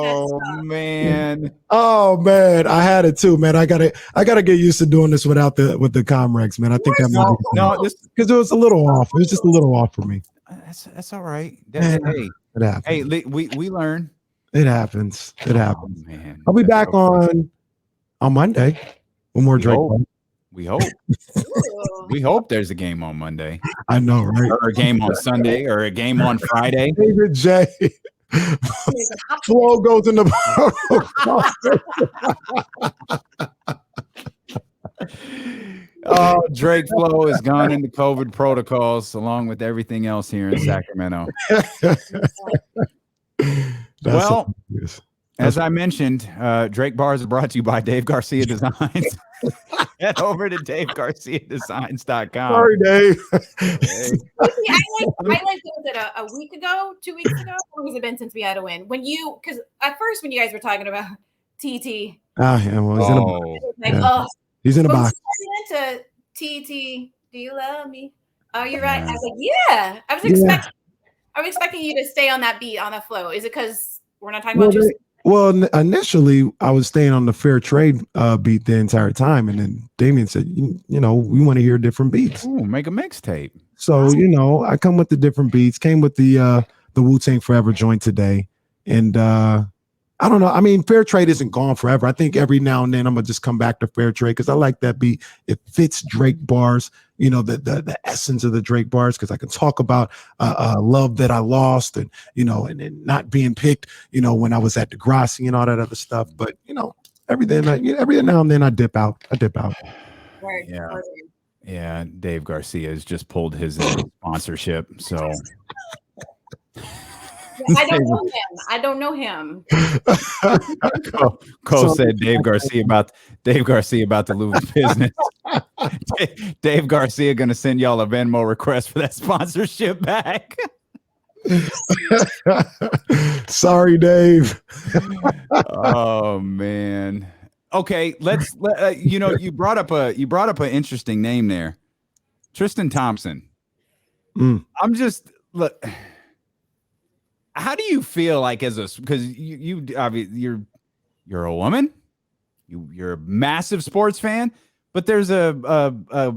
[SPEAKER 3] Oh man, I had it too, man. I gotta get used to doing this with the Comrex, man. I think that might be because it was a little off. It was just a little off for me.
[SPEAKER 1] That's all right.
[SPEAKER 3] Hey,
[SPEAKER 1] we learn.
[SPEAKER 3] It happens. It happens.
[SPEAKER 1] Man,
[SPEAKER 3] I'll be back on Monday with more Drake.
[SPEAKER 1] We hope. We hope there's a game on Monday.
[SPEAKER 3] I know, right?
[SPEAKER 1] Or a game on Sunday, or a game on Friday.
[SPEAKER 3] David J. Flo goes in the
[SPEAKER 1] Oh, Drake Flo is gone into COVID protocols along with everything else here in Sacramento. Well, as I mentioned, Drake Bars are brought to you by Dave Garcia Designs. Head over to DaveGarciaDesigns.com.
[SPEAKER 3] Sorry, Dave.
[SPEAKER 2] I like was it a week ago, 2 weeks ago? How long has it been since we had a win? Because at first when you guys were talking about TT,
[SPEAKER 3] yeah, well, he's in a box.
[SPEAKER 2] Like,
[SPEAKER 3] yeah. He's in a box.
[SPEAKER 2] Into TT, do you love me? Oh, you're right. I was like, yeah. I was expecting you to stay on that beat, on that flow. Is it because we're not talking about just?
[SPEAKER 3] Well, initially I was staying on the fair trade beat the entire time, and then Damien said, "You know, we want to hear different beats.
[SPEAKER 1] Ooh, make a mixtape."
[SPEAKER 3] So I come with the different beats. Came with the Wu-Tang Forever joint today, and I don't know. I mean, fair trade isn't gone forever. I think every now and then I'm gonna just come back to fair trade because I like that beat. It fits Drake bars, the essence of the Drake bars, because I can talk about love that I lost and and not being picked, when I was at Degrassi and all that other stuff. But every now and then I dip out.
[SPEAKER 2] Right.
[SPEAKER 1] Yeah. Dave Garcia has just pulled his sponsorship. So.
[SPEAKER 2] I don't know him.
[SPEAKER 1] Cole said Dave Garcia about to lose business. Dave Garcia gonna send y'all a Venmo request for that sponsorship back.
[SPEAKER 3] Sorry, Dave.
[SPEAKER 1] Oh man. Okay, you brought up an interesting name there, Tristan Thompson. I'm just look. How do you feel like because you're a woman, you're a massive sports fan, but there's a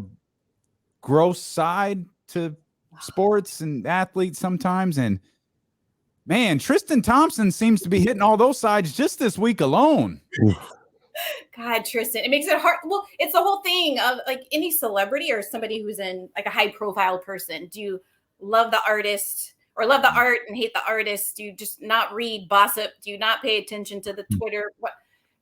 [SPEAKER 1] gross side to sports and athletes sometimes, and man, Tristan Thompson seems to be hitting all those sides just this week alone.
[SPEAKER 2] God, Tristan, it makes it hard. Well, it's the whole thing of like any celebrity or somebody who's in like a high profile person. Do you love the artist? Or love the art and hate the artist? Do you just not read gossip? Do you not pay attention to the Twitter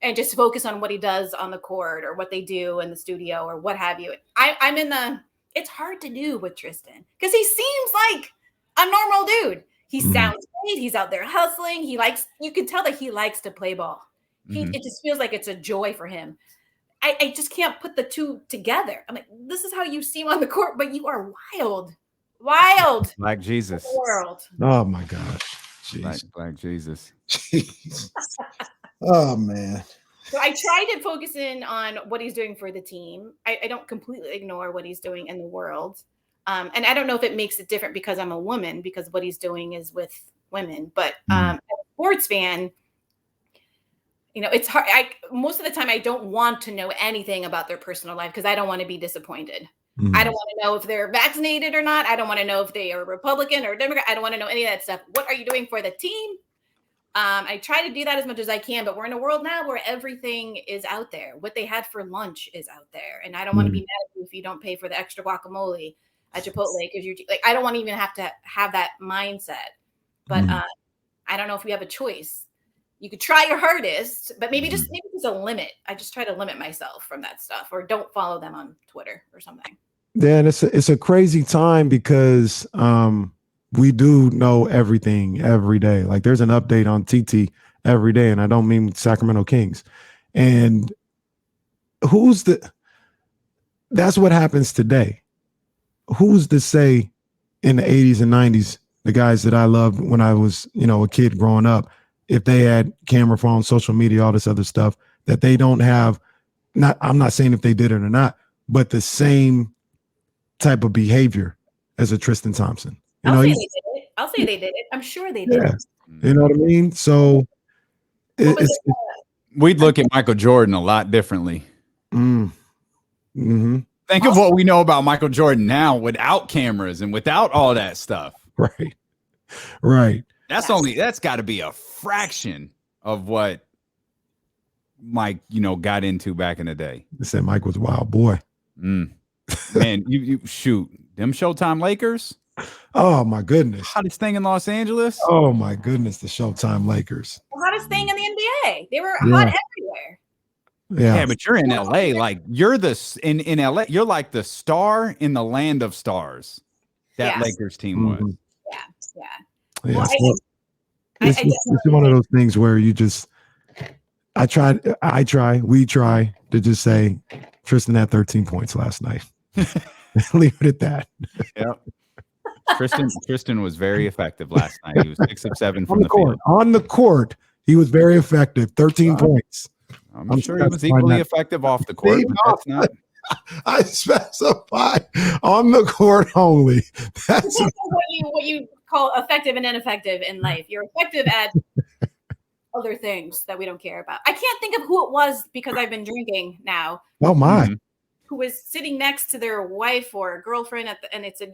[SPEAKER 2] and just focus on what he does on the court or what they do in the studio or what have you? I'm in it's hard to do with Tristan because he seems like a normal dude. He sounds great. He's out there hustling. You can tell that he likes to play ball. It just feels like it's a joy for him. I just can't put the two together. I'm like, this is how you seem on the court, but you are wild.
[SPEAKER 1] Like Jesus.
[SPEAKER 2] World.
[SPEAKER 3] Oh my gosh.
[SPEAKER 1] Like Jesus.
[SPEAKER 3] Jeez. Oh man.
[SPEAKER 2] So I try to focus in on what he's doing for the team. I don't completely ignore what he's doing in the world. And I don't know if it makes it different because I'm a woman, because what he's doing is with women. But as a sports fan, it's hard. Most of the time I don't want to know anything about their personal life because I don't want to be disappointed. I don't want to know if they're vaccinated or not. I don't want to know if they are Republican or Democrat. I don't want to know any of that stuff. What are you doing for the team? I try to do that as much as I can, but we're in a world now where everything is out there. What they had for lunch is out there. And I don't want to be mad at you if you don't pay for the extra guacamole at Chipotle because you're like, I don't want to even have to have that mindset. But I don't know if we have a choice. You could try your hardest, but maybe there's a limit. I just try to limit myself from that stuff or don't follow them on Twitter or something.
[SPEAKER 3] Yeah, and it's a crazy time because we do know everything every day. Like there's an update on TT every day, and I don't mean Sacramento Kings. And that's what happens today. Who's to say in the 80s and 90s, the guys that I loved when I was, a kid growing up, if they had camera phones, social media, all this other stuff, that they don't have, I'm not saying if they did it or not, but the same type of behavior as a Tristan Thompson.
[SPEAKER 2] I'll say they did it. I'm sure they did.
[SPEAKER 3] Yeah. You know what I mean? So
[SPEAKER 1] we'd look at Michael Jordan a lot differently. Think of what we know about Michael Jordan now without cameras and without all that stuff.
[SPEAKER 3] Right.
[SPEAKER 1] That's got to be a fraction of what Mike, got into back in the day.
[SPEAKER 3] They said Mike was a wild boy.
[SPEAKER 1] Man, you shoot them Showtime Lakers.
[SPEAKER 3] Oh my goodness.
[SPEAKER 1] Hottest thing in Los Angeles.
[SPEAKER 3] Oh my goodness, the Showtime Lakers.
[SPEAKER 2] The hottest thing in the NBA. They were hot everywhere.
[SPEAKER 1] Yeah, but you're in LA. Like you're in LA, you're like the star in the land of stars. That Lakers team was.
[SPEAKER 2] Yeah. Well,
[SPEAKER 3] it's one of those things where you just we try to just say Tristan had 13 points last night. Leave it at that.
[SPEAKER 1] Yep. Tristan was very effective last night. He was 6 of 7 from the field.
[SPEAKER 3] On the court, he was very effective. 13 points.
[SPEAKER 1] I'm sure he was equally effective off the court. But that's not.
[SPEAKER 3] I specify on the court only. That's
[SPEAKER 2] what you call effective and ineffective in life. You're effective at other things that we don't care about. I can't think of who it was because I've been drinking now.
[SPEAKER 3] Oh my!
[SPEAKER 2] Who was sitting next to their wife or girlfriend and it said,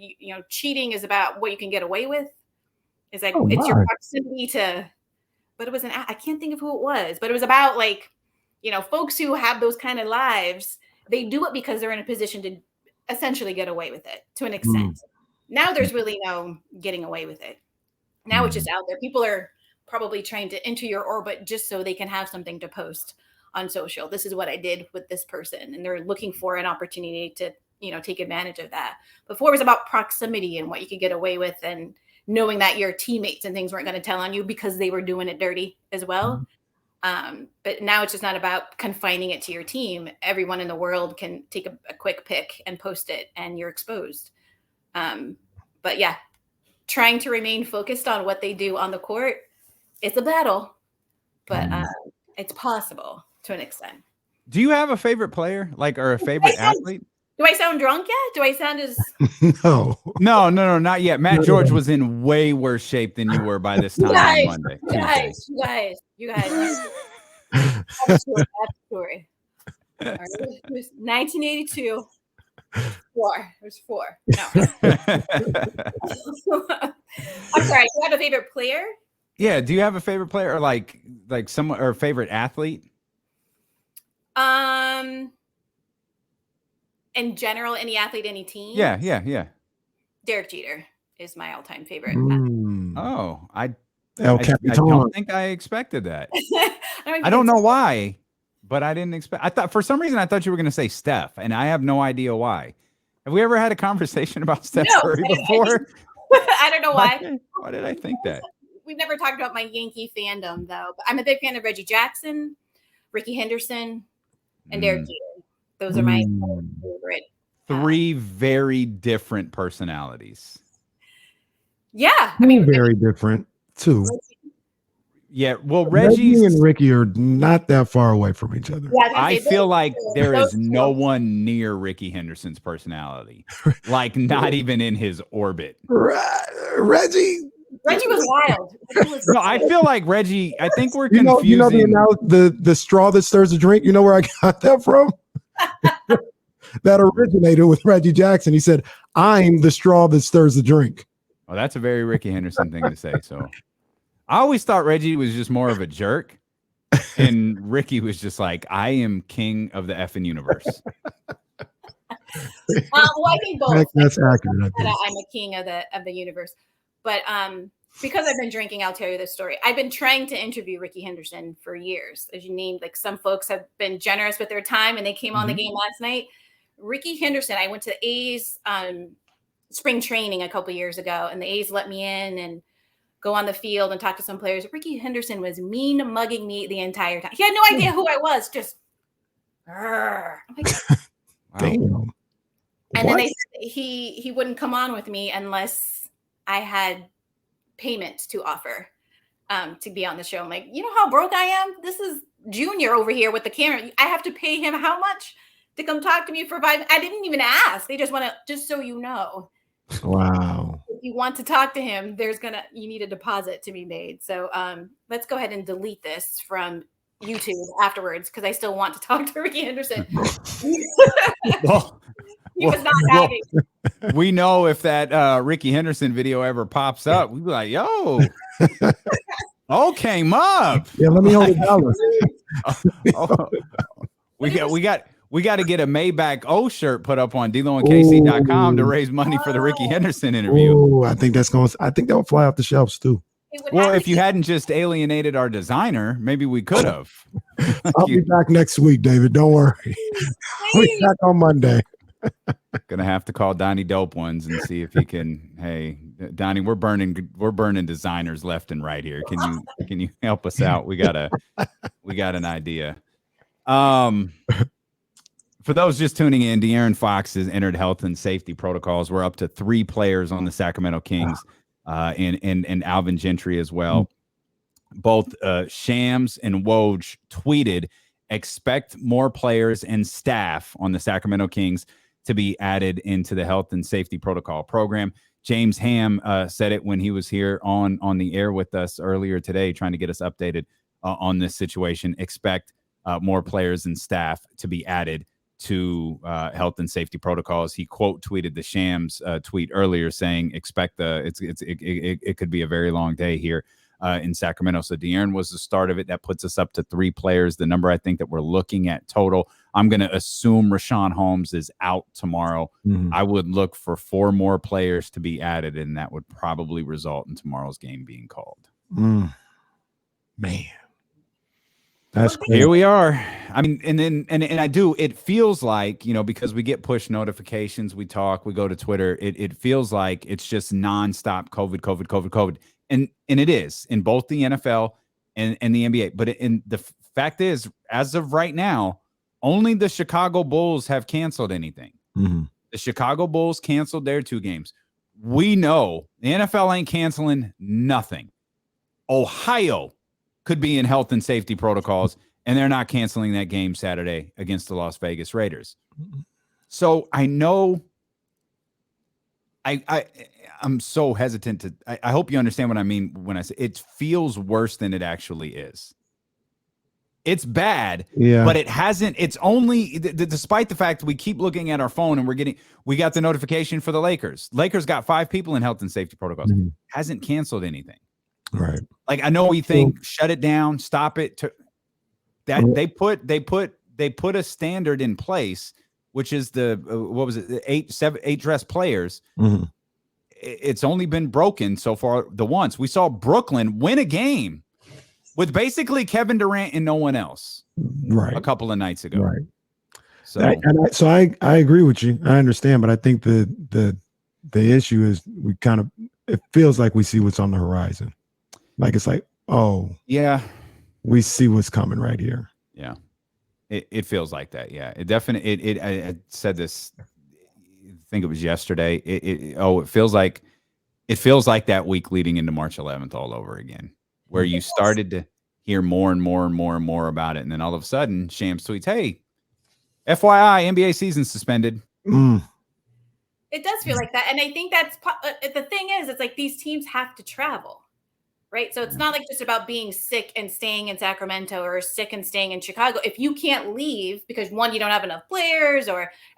[SPEAKER 2] cheating is about what you can get away with. It's like it's your proximity to. But it was I can't think of who it was, but it was about folks who have those kind of lives. They do it because they're in a position to essentially get away with it to an extent. Now there's really no getting away with it. Now it's just out there. People are probably trying to enter your orbit just so they can have something to post on social. This is what I did with this person. And they're looking for an opportunity to, take advantage of that. Before it was about proximity and what you could get away with and knowing that your teammates and things weren't going to tell on you because they were doing it dirty as well. But now it's just not about confining it to your team. Everyone in the world can take a quick pic and post it and you're exposed. But yeah, trying to remain focused on what they do on the court, it's a battle, but it's possible to an extent.
[SPEAKER 1] Do you have a favorite player, or a favorite athlete?
[SPEAKER 2] Do I sound drunk yet? Do I sound as...
[SPEAKER 3] No,
[SPEAKER 1] not yet. Matt George was in way worse shape than you were by this time on Monday.
[SPEAKER 2] You guys. That's a story. All right. It was 1982. 4. It was 4. No. I'm sorry. Do you have a favorite player?
[SPEAKER 1] Yeah. Do you have a favorite player or like someone or a favorite athlete?
[SPEAKER 2] In general, any athlete, any team?
[SPEAKER 1] Yeah.
[SPEAKER 2] Derek Jeter is my all-time favorite.
[SPEAKER 1] Oh, I
[SPEAKER 3] Capitan.
[SPEAKER 1] don't think I expected that. I don't know why, but I didn't expect. I thought for some reason I thought you were going to say Steph, and I have no idea why. Have we ever had a conversation about Steph Curry before?
[SPEAKER 2] I don't know why.
[SPEAKER 1] Why did I think that?
[SPEAKER 2] We've never talked about my Yankee fandom though. But I'm a big fan of Reggie Jackson, Ricky Henderson, and Derek Jeter. Those are my favorite.
[SPEAKER 1] 3 very different personalities.
[SPEAKER 2] Yeah,
[SPEAKER 3] very different too.
[SPEAKER 1] Yeah, well, Reggie
[SPEAKER 3] and Ricky are not that far away from each other.
[SPEAKER 2] Yeah,
[SPEAKER 1] I feel like there is no one near Ricky Henderson's personality, not even in his orbit.
[SPEAKER 3] Reggie
[SPEAKER 2] was wild.
[SPEAKER 1] No, I feel like Reggie. I think we're confusing.
[SPEAKER 3] The straw that stirs the drink. You know where I got that from? That originated with Reggie Jackson. He said, "I'm the straw that stirs the drink."
[SPEAKER 1] Well, that's a very Ricky Henderson thing to say. So, I always thought Reggie was just more of a jerk, and Ricky was just like, "I am king of the effing universe."
[SPEAKER 2] Well, I think both.
[SPEAKER 3] That's accurate.
[SPEAKER 2] I'm a king of the universe, but because I've been drinking, I'll tell you this story. I've been trying to interview Ricky Henderson for years. As you named, some folks have been generous with their time, and they came on the game last night. Ricky Henderson, I went to the A's spring training a couple years ago, and the A's let me in and go on the field and talk to some players. Ricky Henderson was mean mugging me the entire time. He had no idea who I was. Just, I'm like,
[SPEAKER 3] damn.
[SPEAKER 2] And then they said he wouldn't come on with me unless I had payment to offer to be on the show. I'm like, you know how broke I am? This is Junior over here with the camera. I have to pay him how much to come talk to me for 5? I didn't even ask. They just want to, just so you know.
[SPEAKER 3] Wow.
[SPEAKER 2] If you want to talk to him, you need a deposit to be made. So let's go ahead and delete this from YouTube afterwards because I still want to talk to Ricky Henderson. He was not having.
[SPEAKER 1] We know if that Ricky Henderson video ever pops up, we'd be like, yo, came up.
[SPEAKER 3] Yeah, let me hold it down.
[SPEAKER 1] We got to get a Maybach O shirt put up on DeLoandKC.com to raise money for the Ricky Henderson interview.
[SPEAKER 3] Oh, I think that will fly off the shelves too.
[SPEAKER 1] Well, if you hadn't just alienated our designer, maybe we could have.
[SPEAKER 3] I'll be back next week, David. Don't worry. We'll be back on Monday.
[SPEAKER 1] Gonna have to call Donnie Dope Ones and see if he can. Hey, Donnie, we're burning designers left and right here. Can you help us out? We got an idea. For those just tuning in, De'Aaron Fox has entered health and safety protocols. We're up to 3 players on the Sacramento Kings, and Alvin Gentry as well. Both Shams and Woj tweeted, expect more players and staff on the Sacramento Kings to be added into the health and safety protocol program. James Ham said it when he was here on the air with us earlier today, trying to get us updated on this situation. Expect more players and staff to be added to health and safety protocols. He quote tweeted the Shams tweet earlier saying, expect it could be a very long day here in Sacramento. So De'Aaron was the start of it. That puts us up to 3 players. The number I think that we're looking at total, I'm going to assume Rashawn Holmes is out tomorrow. I would look for 4 more players to be added, and that would probably result in tomorrow's game being called.
[SPEAKER 3] Man. That's crazy.
[SPEAKER 1] Here we are. I mean, and I do, it feels like, because we get push notifications, we talk, we go to Twitter, it feels like it's just nonstop COVID. And it is in both the NFL and the NBA. But the fact is, as of right now, only the Chicago Bulls have canceled anything. The Chicago Bulls canceled their 2 games. We know the NFL ain't canceling nothing. Ohio could be in health and safety protocols, and they're not canceling that game Saturday against the Las Vegas Raiders. So I know I'm so hesitant to, I hope you understand what I mean when I say it feels worse than it actually is. It's bad, but it hasn't. It's only, despite the fact that we keep looking at our phone and we got the notification for the Lakers. Lakers got 5 people in health and safety protocols. Hasn't canceled anything.
[SPEAKER 3] Right.
[SPEAKER 1] Like, I know we think shut it down, stop it. They put a standard in place, which is the what was it? 8 dress players. It's only been broken so far the once. We saw Brooklyn win a game with basically Kevin Durant and no one else.
[SPEAKER 3] Right.
[SPEAKER 1] A couple of nights ago.
[SPEAKER 3] Right.
[SPEAKER 1] So
[SPEAKER 3] I agree with you. I understand, but I think the issue is it feels like we see what's on the horizon. Like, it's like, oh
[SPEAKER 1] yeah,
[SPEAKER 3] we see what's coming right here.
[SPEAKER 1] Yeah. It feels like that. Yeah. It definitely, I said this, I think it was yesterday. It feels like that week leading into March 11th all over again, where you started to hear more and more and more and more about it. And then all of a sudden Shams tweets, hey, FYI, NBA season suspended.
[SPEAKER 2] It does feel like that. And I think that's the thing is, it's like these teams have to travel. Right. So it's not like just about being sick and staying in Sacramento or sick and staying in Chicago. If you can't leave because, one, you don't have enough players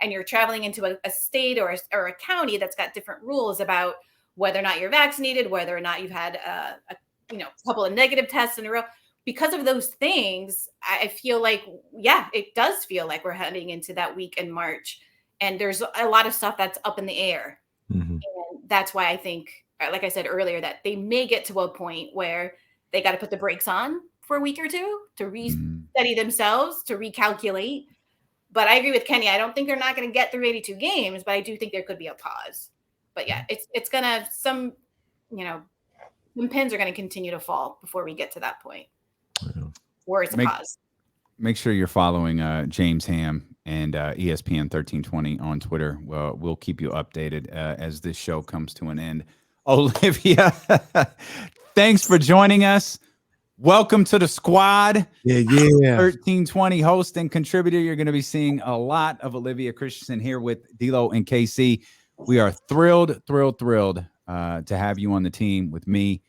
[SPEAKER 2] and you're traveling into a state or a county that's got different rules about whether or not you're vaccinated, whether or not you've had a couple of negative tests in a row. Because of those things, I feel like, it does feel like we're heading into that week in March. And there's a lot of stuff that's up in the air. And that's why I think, like I said earlier, that they may get to a point where they got to put the brakes on for a week or two to restudy themselves, to recalculate. But I agree with Kenny. I don't think they're not going to get through 82 games, but I do think there could be a pause. But yeah, it's going to, some pins are going to continue to fall before we get to that point. Or it's a pause.
[SPEAKER 1] Make sure you're following James Ham and ESPN 1320 on Twitter. We'll keep you updated as this show comes to an end. Olivia, thanks for joining us. Welcome to the squad.
[SPEAKER 3] Yeah.
[SPEAKER 1] 1320 host and contributor. You're going to be seeing a lot of Olivia Christian here with D'Lo and KC. We are thrilled to have you on the team with me,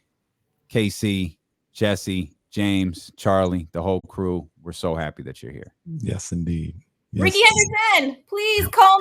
[SPEAKER 1] KC, Jesse, James, Charlie, the whole crew. We're so happy that you're here.
[SPEAKER 3] Yes, indeed. Yes.
[SPEAKER 2] Ricky Henderson, please call